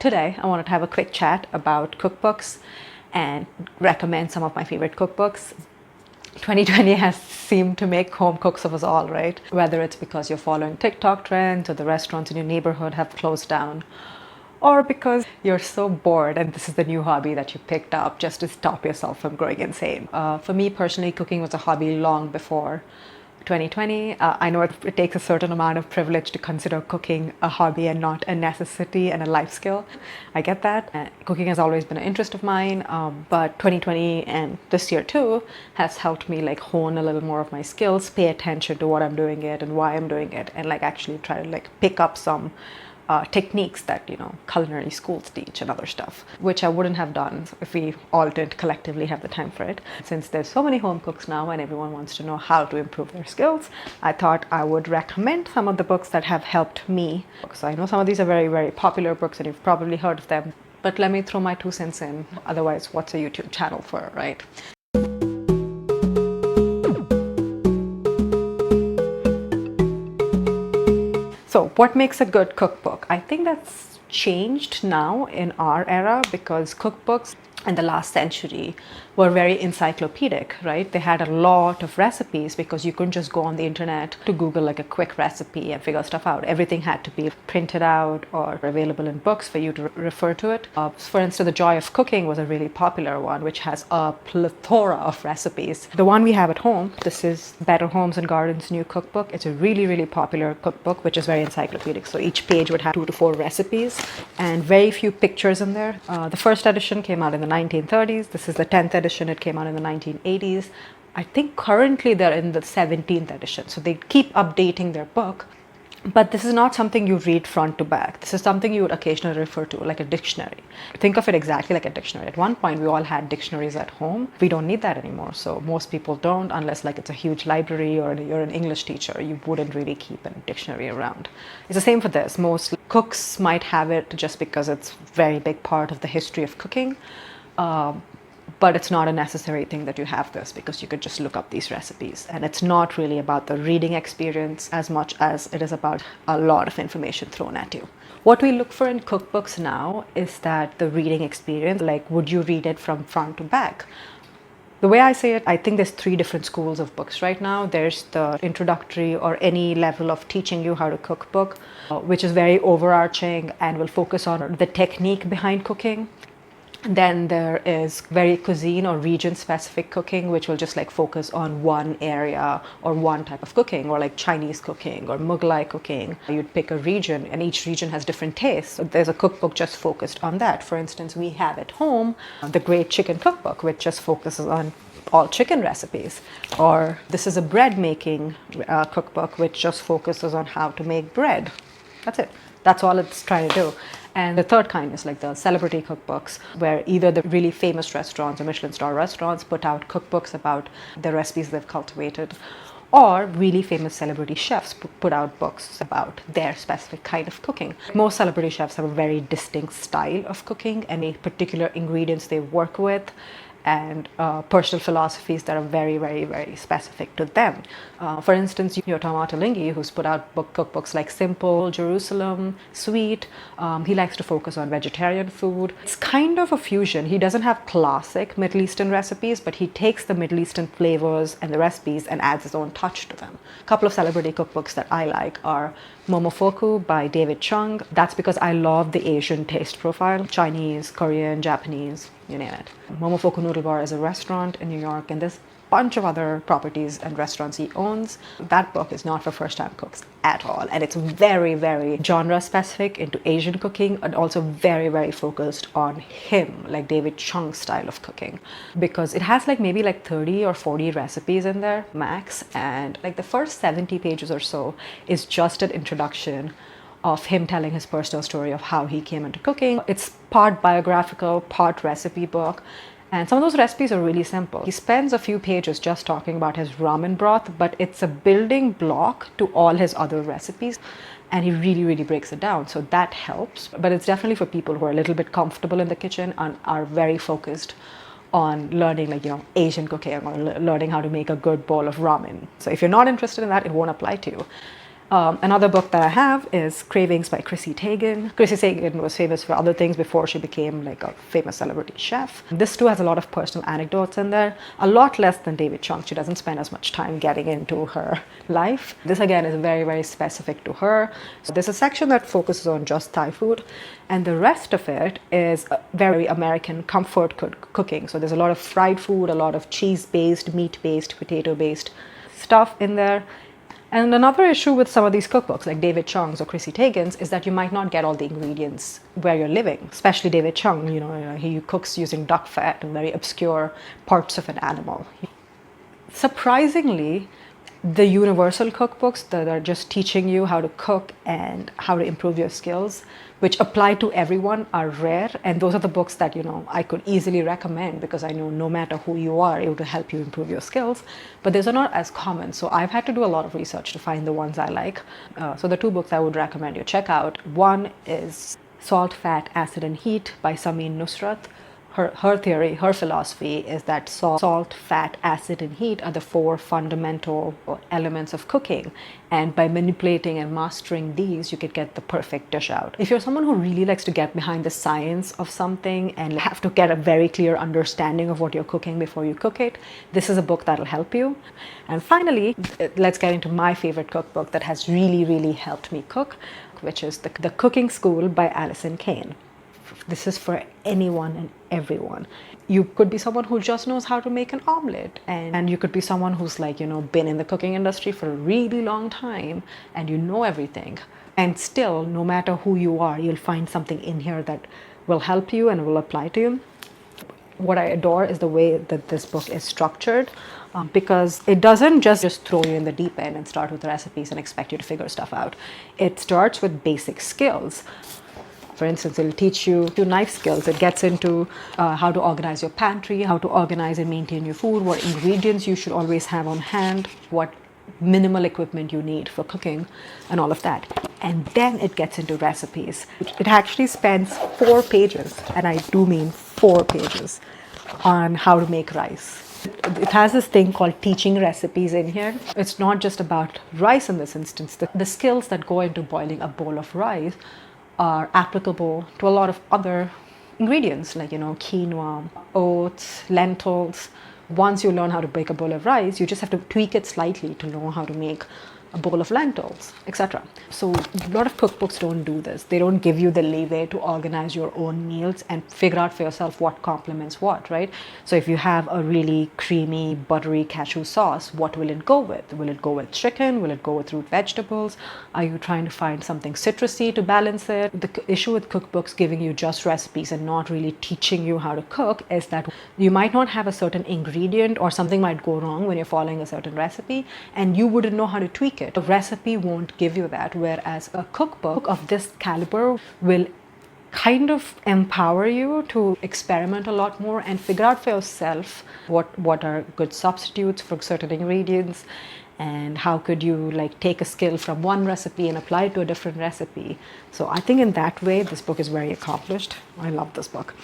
Today, I wanted to have a quick chat about cookbooks and recommend some of my favorite cookbooks. 2020 has seemed to make home cooks of us all, right? Whether it's because you're following TikTok trends or the restaurants in your neighborhood have closed down, or because you're so bored and this is the new hobby that you picked up just to stop yourself from growing insane. For me personally, cooking was a hobby long before 2020. I know it takes a certain amount of privilege to consider cooking a hobby and not a necessity and a life skill. I get that. Cooking has always been an interest of mine, but 2020 and this year too has helped me like hone a little more of my skills, pay attention to what I'm doing it and why I'm doing it, and like actually try to like pick up some techniques that culinary schools teach and other stuff, which I wouldn't have done if we all didn't collectively have the time for it. Since there's so many home cooks now and everyone wants to know how to improve their skills, I thought I would recommend some of the books that have helped me. So I know some of these are very, very popular books and you've probably heard of them, but let me throw my 2 cents in. Otherwise, what's a YouTube channel for, right? So what makes a good cookbook? I think that's changed now in our era because cookbooks in the last century were very encyclopedic, right? They had a lot of recipes because you couldn't just go on the internet to Google like a quick recipe and figure stuff out. Everything had to be printed out or available in books for you to refer to it. For instance, The Joy of Cooking was a really popular one, which has a plethora of recipes. The one we have at home, this is Better Homes and Gardens New Cookbook. It's a really, really popular cookbook, which is very encyclopedic. So each page would have 2 to 4 recipes and very few pictures in there. The first edition came out in the 1930s. This is the 10th edition. It came out in the 1980s. I think currently they're in the 17th edition. So they keep updating their book. But this is not something you read front to back. This is something you would occasionally refer to like a dictionary. Think of it exactly like a dictionary. At one point, we all had dictionaries at home. We don't need that anymore. So most people don't, unless like it's a huge library or you're an English teacher, you wouldn't really keep a dictionary around. It's the same for this. Most cooks might have it just because it's a very big part of the history of cooking. But it's not a necessary thing that you have this because you could just look up these recipes. And it's not really about the reading experience as much as it is about a lot of information thrown at you. What we look for in cookbooks now is that the reading experience, like would you read it from front to back? The way I say it, I think there's 3 different schools of books right now. There's the introductory or any level of teaching you how to cook book, which is very overarching and will focus on the technique behind cooking. Then there is very cuisine or region specific cooking, which will just like focus on one area or one type of cooking, or like Chinese cooking or Mughlai cooking. You'd pick a region and each region has different tastes. So there's a cookbook just focused on that. For instance, we have at home the Great Chicken Cookbook, which just focuses on all chicken recipes. Or this is a bread making cookbook, which just focuses on how to make bread. That's it. That's all it's trying to do. And the third kind is like the celebrity cookbooks, where either the really famous restaurants or Michelin star restaurants put out cookbooks about the recipes they've cultivated, or really famous celebrity chefs put out books about their specific kind of cooking. Most celebrity chefs have a very distinct style of cooking and a particular ingredients they work with, and personal philosophies that are very, very, very specific to them. For instance, Yotam Ottolenghi, who's put out cookbooks like Simple, Jerusalem, Sweet, he likes to focus on vegetarian food. It's kind of a fusion. He doesn't have classic Middle Eastern recipes, but he takes the Middle Eastern flavors and the recipes and adds his own touch to them. A couple of celebrity cookbooks that I like are Momofuku by David Chang. That's because I love the Asian taste profile, Chinese, Korean, Japanese, you name it. Momofuku Noodle Bar is a restaurant in New York, and there's a bunch of other properties and restaurants he owns. That book is not for first-time cooks at all, and it's very, very genre specific into Asian cooking, and also very, very focused on him, like David Chang's style of cooking, because it has like maybe like 30 or 40 recipes in there max, and like the first 70 pages or so is just an introduction of him telling his personal story of how he came into cooking. It's part biographical, part recipe book. And some of those recipes are really simple. He spends a few pages just talking about his ramen broth, but it's a building block to all his other recipes. And he really, really breaks it down. So that helps. But it's definitely for people who are a little bit comfortable in the kitchen and are very focused on learning like, Asian cooking or learning how to make a good bowl of ramen. So if you're not interested in that, it won't apply to you. Another book that I have is Cravings by Chrissy Teigan. Chrissy Teigan was famous for other things before she became like a famous celebrity chef. This too has a lot of personal anecdotes in there, a lot less than David Chang. She doesn't spend as much time getting into her life. This again is very, very specific to her. So there's a section that focuses on just Thai food, and the rest of it is very American comfort cooking. So there's a lot of fried food, a lot of cheese-based, meat-based, potato-based stuff in there. And another issue with some of these cookbooks, like David Chang's or Chrissy Teigan's, is that you might not get all the ingredients where you're living. Especially David Chang, he cooks using duck fat and very obscure parts of an animal. Surprisingly, the universal cookbooks that are just teaching you how to cook and how to improve your skills, which apply to everyone, are rare. And those are the books that, I could easily recommend because I know no matter who you are, it will help you improve your skills. But those are not as common. So I've had to do a lot of research to find the ones I like. So the two books I would recommend you check out. One is Salt, Fat, Acid and Heat by Samin Nosrat. Her theory, her philosophy is that salt, fat, acid, and heat are the four fundamental elements of cooking. And by manipulating and mastering these, you could get the perfect dish out. If you're someone who really likes to get behind the science of something and have to get a very clear understanding of what you're cooking before you cook it, this is a book that'll help you. And finally, let's get into my favorite cookbook that has really, really helped me cook, which is The Cooking School by Alison, Cayne. This is for anyone and everyone. You could be someone who just knows how to make an omelet, and you could be someone who's been in the cooking industry for a really long time and you know everything. And still, no matter who you are, you'll find something in here that will help you and will apply to you. What I adore is the way that this book is structured, because it doesn't just throw you in the deep end and start with recipes and expect you to figure stuff out. It starts with basic skills. For instance, it'll teach you knife skills. It gets into how to organize your pantry, how to organize and maintain your food, what ingredients you should always have on hand, what minimal equipment you need for cooking, and all of that. And then it gets into recipes. It actually spends 4 pages, and I do mean 4 pages, on how to make rice. It has this thing called teaching recipes in here. It's not just about rice in this instance. The skills that go into boiling a bowl of rice are applicable to a lot of other ingredients like, quinoa, oats, lentils. Once you learn how to make a bowl of rice, you just have to tweak it slightly to know how to make a bowl of lentils, etc. So a lot of cookbooks don't do this. They don't give you the leeway to organize your own meals and figure out for yourself what complements what, right? So if you have a really creamy, buttery cashew sauce, what will it go with? Will it go with chicken? Will it go with root vegetables? Are you trying to find something citrusy to balance it? The issue with cookbooks giving you just recipes and not really teaching you how to cook is that you might not have a certain ingredient, or something might go wrong when you're following a certain recipe and you wouldn't know how to tweak it. A recipe won't give you that, whereas a cookbook of this caliber will kind of empower you to experiment a lot more and figure out for yourself what are good substitutes for certain ingredients, and how could you take a skill from one recipe and apply it to a different recipe. So I think in that way this book is very accomplished. I love this book.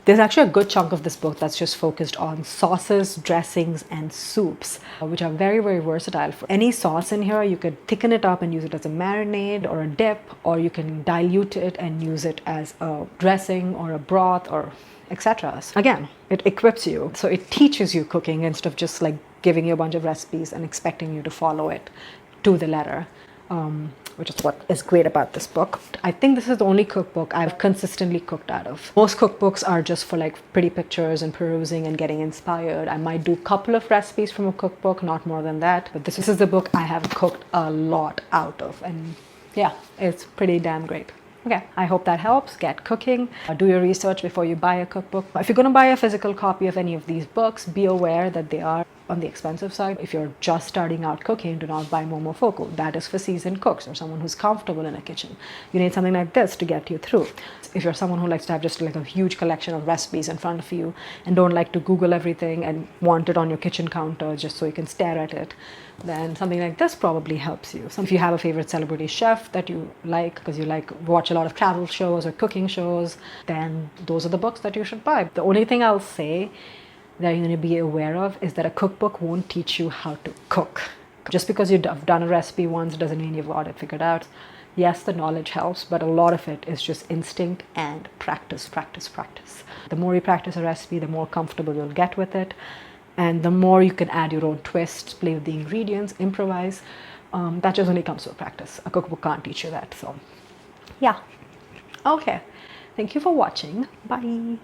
There's actually a good chunk of this book that's just focused on sauces, dressings and soups, which are very, very versatile. For any sauce in here, you could thicken it up and use it as a marinade or a dip, or you can dilute it and use it as a dressing or a broth or etc. Again, it equips you. So it teaches you cooking instead of just giving you a bunch of recipes and expecting you to follow it to the letter, which is what is great about this book. I think this is the only cookbook I've consistently cooked out of. Most cookbooks are just for pretty pictures and perusing and getting inspired. I might do a couple of recipes from a cookbook, not more than that. But this is the book I have cooked a lot out of. And yeah, it's pretty damn great. Okay, I hope that helps. Get cooking. Do your research before you buy a cookbook. If you're going to buy a physical copy of any of these books, be aware that they are on the expensive side. If you're just starting out cooking, do not buy Momofuku. That is for seasoned cooks or someone who's comfortable in a kitchen. You need something like this to get you through. If you're someone who likes to have just a huge collection of recipes in front of you and don't like to Google everything and want it on your kitchen counter just so you can stare at it, then something like this probably helps you. So if you have a favorite celebrity chef that you like because you watch a lot of travel shows or cooking shows, then those are the books that you should buy. The only thing I'll say that you're going to be aware of is that a cookbook won't teach you how to cook. Just because you've done a recipe once doesn't mean you've got it figured out. Yes, the knowledge helps, but a lot of it is just instinct and practice, practice, practice. The more you practice a recipe, the more comfortable you'll get with it. And the more you can add your own twist, play with the ingredients, improvise. That just only comes with practice. A cookbook can't teach you that. So, yeah. Okay. Thank you for watching. Bye.